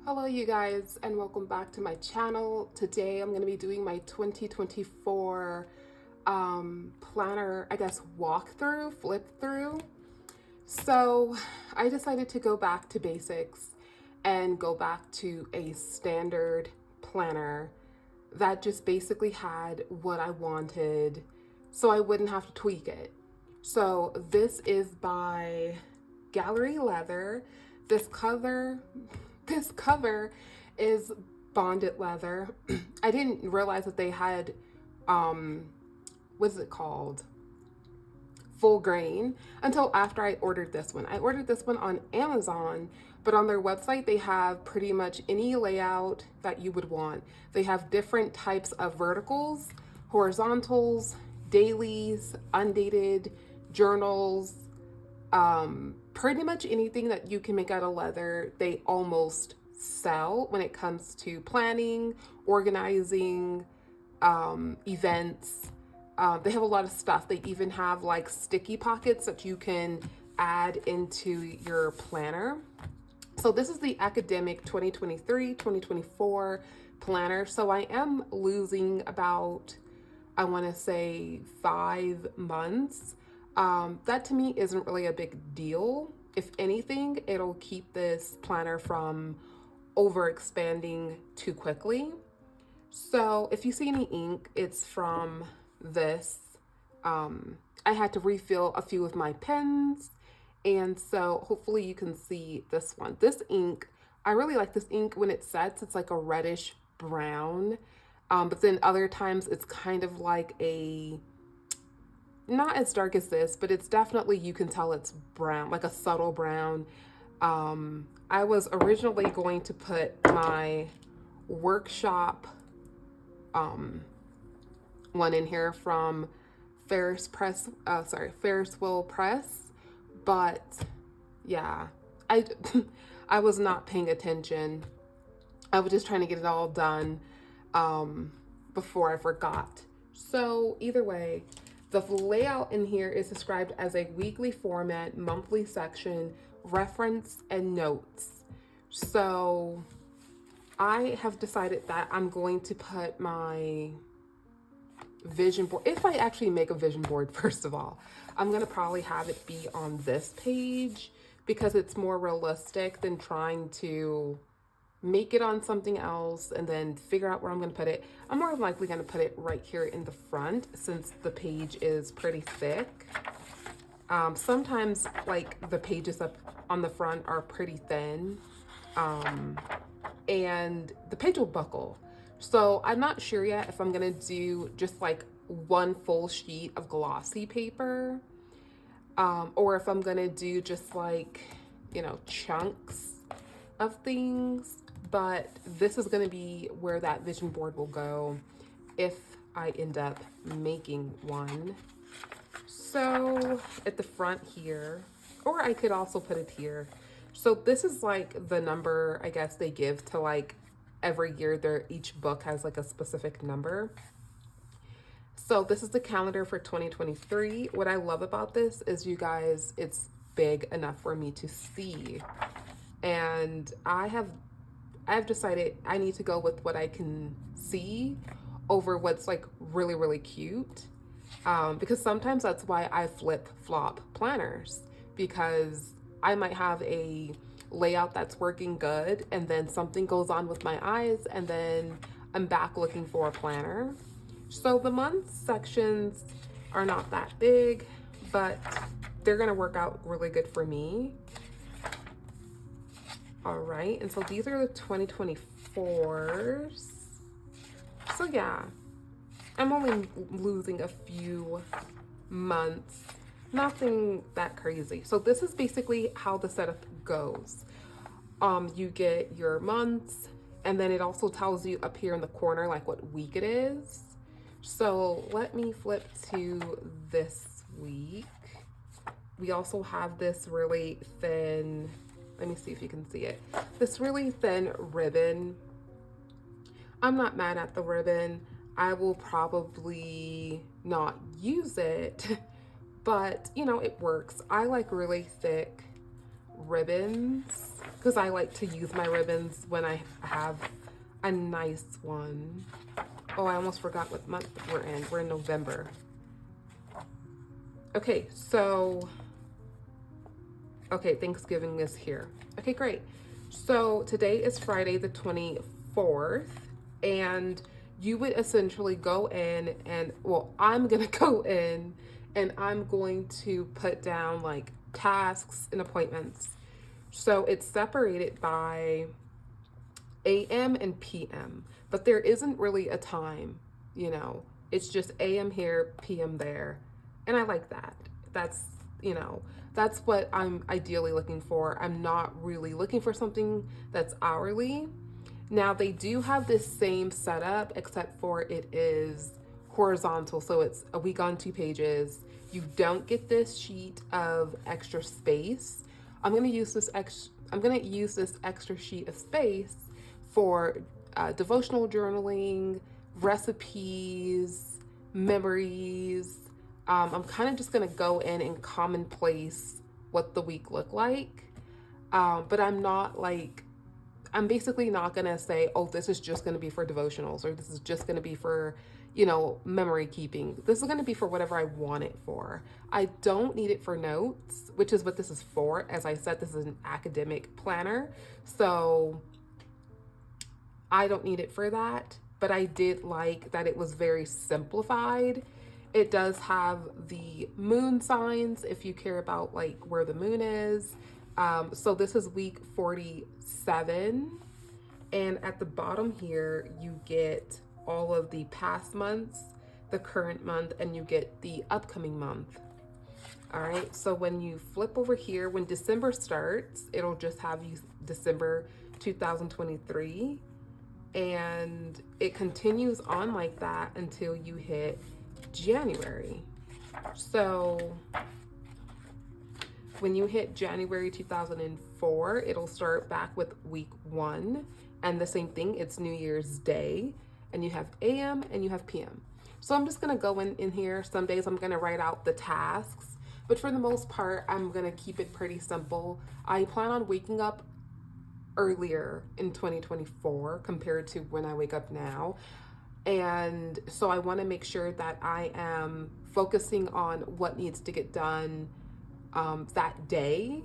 Hello you guys, and welcome back to my channel. Today I'm going to be doing my 2024 planner, I guess, walkthrough, flip through. So I decided to go back to basics and go back to a standard planner that just basically had what I wanted so I wouldn't have to tweak it. So this is by Gallery Leather. This cover this cover is bonded leather. I didn't realize that they had what's it called? Full grain until after I ordered this one. I ordered this one on Amazon, but on their website they have pretty much any layout that you would want. They have different types of verticals, horizontals, dailies, undated, journals, pretty much anything that you can make out of leather, they almost sell when it comes to planning, organizing, events. They have a lot of stuff. They even have like sticky pockets that you can add into your planner. So this is the academic 2023-2024 planner. So I am losing about, I want to say, 5 months. That to me isn't really a big deal. If anything, it'll keep this planner from overexpanding too quickly. So if you see any ink, it's from this. I had to refill a few of my pens, and so hopefully you can see this one. This ink, I really like this ink when it sets. It's like a reddish brown, but then other times it's kind of like a, not as dark as this, but it's definitely, you can tell it's brown, like a subtle brown. I was originally going to put my workshop one in here from Ferris Wheel Press, but yeah, I I was not paying attention. I was just trying to get it all done before I forgot. So either way, the layout in here is described as a weekly format, monthly section, reference, and notes. So I have decided that I'm going to put my vision board, if I actually make a vision board, first of all, I'm going to probably have it be on this page because it's more realistic than trying to make it on something else and then figure out where I'm going to put it. I'm more likely going to put it right here in the front since the page is pretty thick. Sometimes like the pages up on the front are pretty thin, and the page will buckle. So I'm not sure yet if I'm going to do just like one full sheet of glossy paper, or if I'm going to do just like, chunks of things. But this is going to be where that vision board will go if I end up making one. So at the front here, or I could also put it here. So this is like the number, I guess, they give to like every year. Each book has like a specific number. So this is the calendar for 2023. What I love about this is, you guys, it's big enough for me to see. And I've decided I need to go with what I can see over what's like really, really cute. Because sometimes that's why I flip-flop planners, because I might have a layout that's working good and then something goes on with my eyes and then I'm back looking for a planner. So the month sections are not that big, but they're gonna work out really good for me. All right, and so these are the 2024s. So yeah, I'm only losing a few months, nothing that crazy. So this is basically how the setup goes. You get your months, and then it also tells you up here in the corner like what week it is. So let me flip to this week. We also have this really thin, let me see if you can see it, this really thin ribbon. I'm not mad at the ribbon. I will probably not use it, but it works. I like really thick ribbons. because I like to use my ribbons when I have a nice one. Oh, I almost forgot what month we're in. We're in November. Okay, so, okay, Thanksgiving is here. Okay, great. So today is Friday the 24th, and you would essentially go in and, well, I'm gonna go in and I'm going to put down like tasks and appointments. So it's separated by AM and PM, but there isn't really a time, you know, it's just AM here, PM there. And I like that. That's, you know, that's what I'm ideally looking for. I'm not really looking for something that's hourly. Now, they do have this same setup, except for it is horizontal. So it's a week on 2 pages. You don't get this sheet of extra space. I'm going to use this extra sheet of space for devotional journaling, recipes, memories. I'm kind of just going to go in and commonplace what the week looked like. But I'm basically not going to say, oh, this is just going to be for devotionals, or this is just going to be for, you know, memory keeping. This is going to be for whatever I want it for. I don't need it for notes, which is what this is for. As I said, this is an academic planner. So I don't need it for that, but I did like that it was very simplified. It does have the moon signs if you care about like where the moon is. So this is week 47. And at the bottom here, you get all of the past months, the current month, and you get the upcoming month. All right, so when you flip over here, when December starts, it'll just have you December 2023. And it continues on like that until you hit January. So when you hit January 2004, it'll start back with week 1. And the same thing, it's New Year's Day. And you have AM and you have PM. So I'm just going to go in here. Some days I'm going to write out the tasks. But for the most part, I'm going to keep it pretty simple. I plan on waking up earlier in 2024 compared to when I wake up now. And so I want to make sure that I am focusing on what needs to get done that day.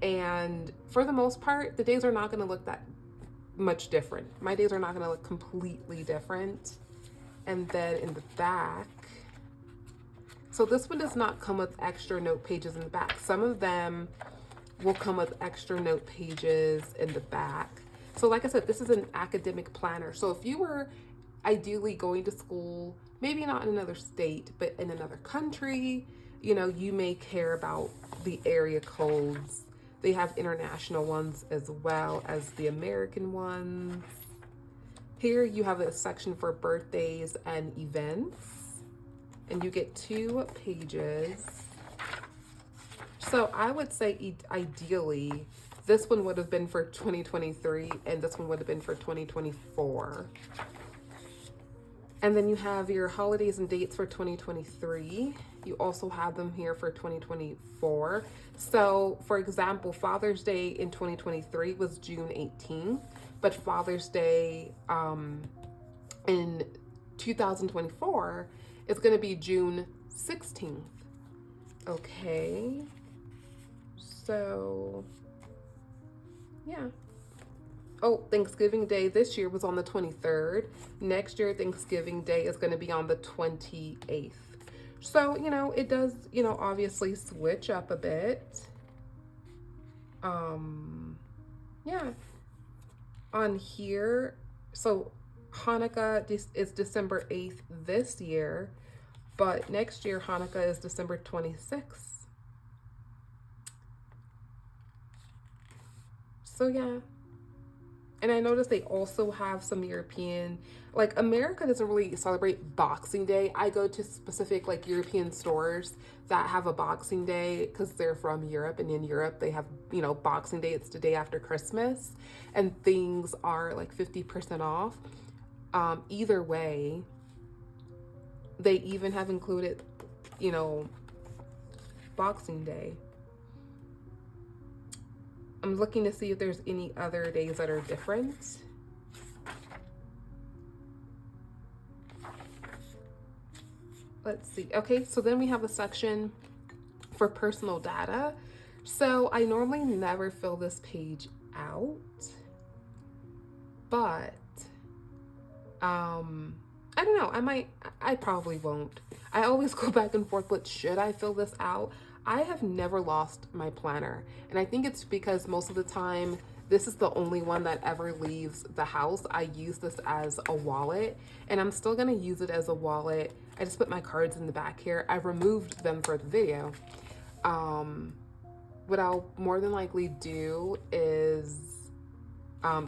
And for the most part, the days are not going to look that much different. My days are not going to look completely different. And then in the back, so this one does not come with extra note pages in the back. Some of them will come with extra note pages in the back. So like I said, this is an academic planner. So if you were ideally going to school, maybe not in another state, but in another country, you know, you may care about the area codes. They have international ones as well as the American ones. Here you have a section for birthdays and events, and you get 2 pages. So I would say ideally, this one would have been for 2023 and this one would have been for 2024. And then you have your holidays and dates for 2023. You also have them here for 2024. So for example, Father's Day in 2023 was June 18th, but Father's Day in 2024 is going to be June 16th. Okay. So, yeah. Oh, Thanksgiving Day this year was on the 23rd. Next year, Thanksgiving Day is going to be on the 28th. So, you know, it does, you know, obviously switch up a bit. Yeah. On here, so Hanukkah is December 8th this year, but next year Hanukkah is December 26th. So yeah. And I noticed they also have some European, like America doesn't really celebrate Boxing Day. I go to specific like European stores that have a Boxing Day because they're from Europe, and in Europe they have, you know, Boxing Day. It's the day after Christmas and things are like 50% off. Either way, they even have included, you know, Boxing Day. I'm looking to see if there's any other days that are different. Let's see. Okay, so then we have a section for personal data. So I normally never fill this page out, but I don't know, I probably won't. I always go back and forth, but should I fill this out? I have never lost my planner, and I think it's because most of the time this is the only one that ever leaves the house. I use this as a wallet, and I'm still gonna use it as a wallet. I just put my cards in the back here. I removed them for the video. What I'll more than likely do is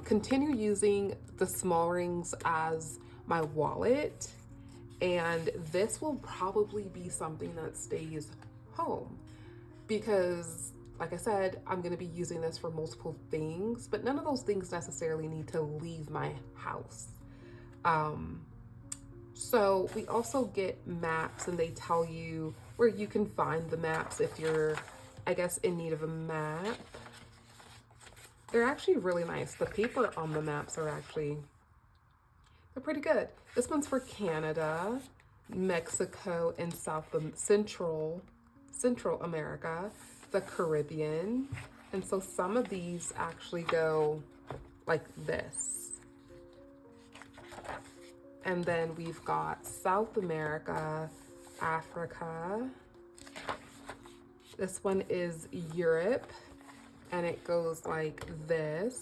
continue using the small rings as my wallet, and this will probably be something that stays home because, like I said, I'm going to be using this for multiple things, but none of those things necessarily need to leave my house. So we also get maps, and they tell you where you can find the maps if you're, I guess, in need of a map. They're actually really nice. The paper on the maps are actually, they're pretty good. This one's for Canada, Mexico, and Central America, the Caribbean. And so some of these actually go like this. And then we've got South America, Africa. This one is Europe, and it goes like this.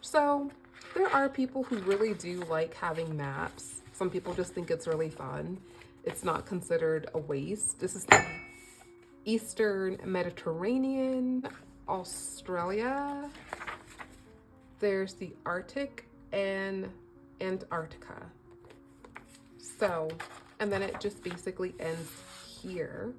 So there are people who really do like having maps. Some people just think it's really fun. It's not considered a waste. This is the Eastern Mediterranean, Australia. There's the Arctic and Antarctica. So, and then it just basically ends here.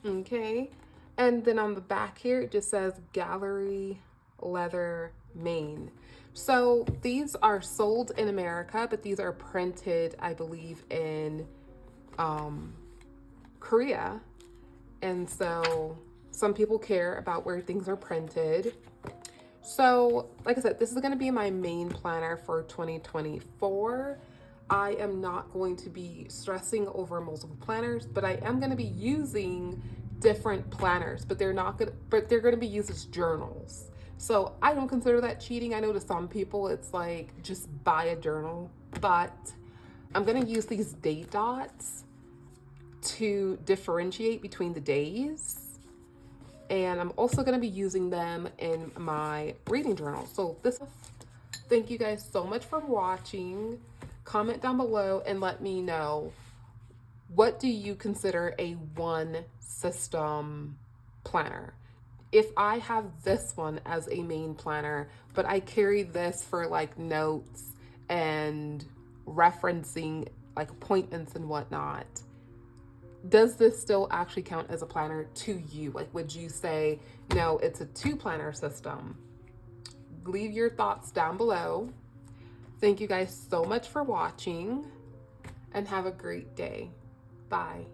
Okay, and then on the back here it just says Gallery Leather, Maine. So these are sold in America, but these are printed, I believe, in Korea. And so some people care about where things are printed. So like I said, this is going to be my main planner for 2024. I am not going to be stressing over multiple planners, but I am going to be using different planners, but they're going to be used as journals. So I don't consider that cheating. I know to some people it's like just buy a journal, but I'm going to use these date dots to differentiate between the days. And I'm also going to be using them in my reading journal. So thank you guys so much for watching. Comment down below and let me know, what do you consider a one system planner? If I have this one as a main planner, but I carry this for like notes and referencing like appointments and whatnot, does this still actually count as a planner to you? Like, would you say, no, it's a two planner system? Leave your thoughts down below. Thank you guys so much for watching, and have a great day. Bye.